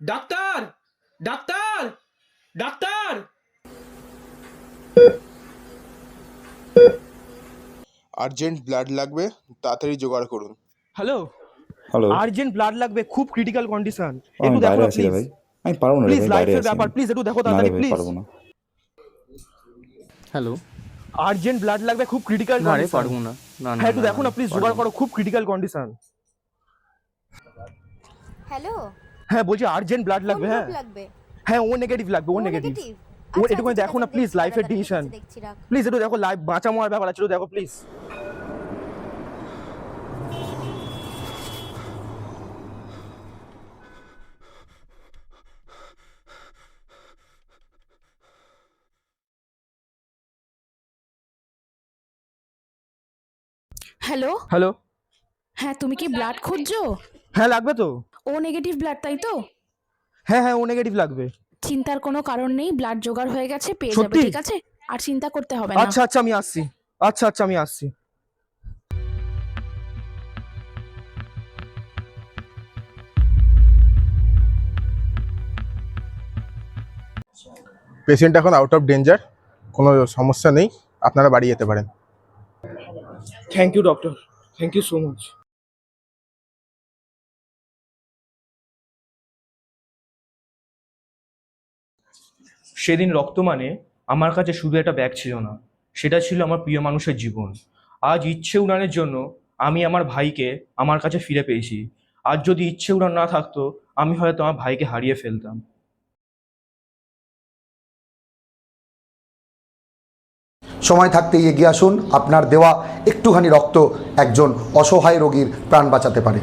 Doctor, doctor, doctor. Urgent blood লাগবে, তাড়াতাড়ি জোগাড় করুন। Hello, hello. আর্জেন্ট ব্লাড লাগবে, খুব ক্রিটিক্যাল কন্ডিশন। আমি একটু দেখো বাইরে না আছি রে প্লিজ। ভাই, আমি পারবো না রে প্লিজ ভাই, বাইরে লাইফের আছি ব্যাপার, আমি। প্লিজ একটু দেখো না রে তাড়াতাড়ি ভাই, প্লিজ। পারবো না। হ্যালো। আর্জেন্ট ব্লাড লাগবে, খুব ক্রিটিক্যাল না রে, কন্ডিশন। পারবো না। না না হ্যাঁ একটু না, দেখো না, না প্লিজ, পারবো জোগাড় না। করো, খুব ক্রিটিক্যাল কন্ডিশন। হ্যালো, হ্যাঁ বলছি আর্জেন্ট ব্লাড কোন লাগবে। হ্যাঁ গ্রুপ লাগবে? হ্যাঁ, ও নেগেটিভ লাগবে, ও নেগেটিভ। নেগেটিভ। ও আচ্ছা একটুখানি আচ্ছা, দেখো না ঠিক আছে, প্লিজ, দেখছি, লাইফের দাঁড়া, ডিসিশন। দেখছি, রাখ। প্লিজ একটু দেখো, লাইফ বাঁচা মরার ব্যাপার আছে, একটু দেখো প্লিজ। Hello, hello. হ্যাঁ তুমি কি ব্লাড খুঁজছো? হ্যাঁ লাগবে তো। ও নেগেটিভ ব্লাড, তাই তো? হ্যাঁ হ্যাঁ, ও নেগেটিভ লাগবে। চিন্তার কোনো কারণ নেই, ব্লাড জোগাড় হয়ে গেছে, পেয়ে যাবে, সত্যি? ঠিক আছে? আর চিন্তা করতে হবে না। আচ্ছা আচ্ছা, আমি আসছি। আচ্ছা আচ্ছা, আমি আসছি। পেশেন্ট এখন আউট অফ ডেঞ্জার, কোনো সমস্যা নেই, আপনারা বাড়ি যেতে পারেন। Thank you doctor, thank you so much. সেদিন রক্ত মানে আমার কাছে শুধু একটা ব্যাগ ছিল না, সেটা ছিল আমার প্রিয় মানুষের জীবন। আজ ইচ্ছে উড়ানের জন্য আমি আমার ভাইকে আমার কাছে ফিরে পেয়েছি। আজ যদি ইচ্ছে উড়ান না থাকতো, আমি হয়তো আমার ভাইকে হারিয়ে ফেলতাম। সময় থাকতেই এগিয়ে আসুন, আপনার দেওয়া একটুখানি রক্ত একজন অসহায় রোগীর প্রাণ বাঁচাতে পারে।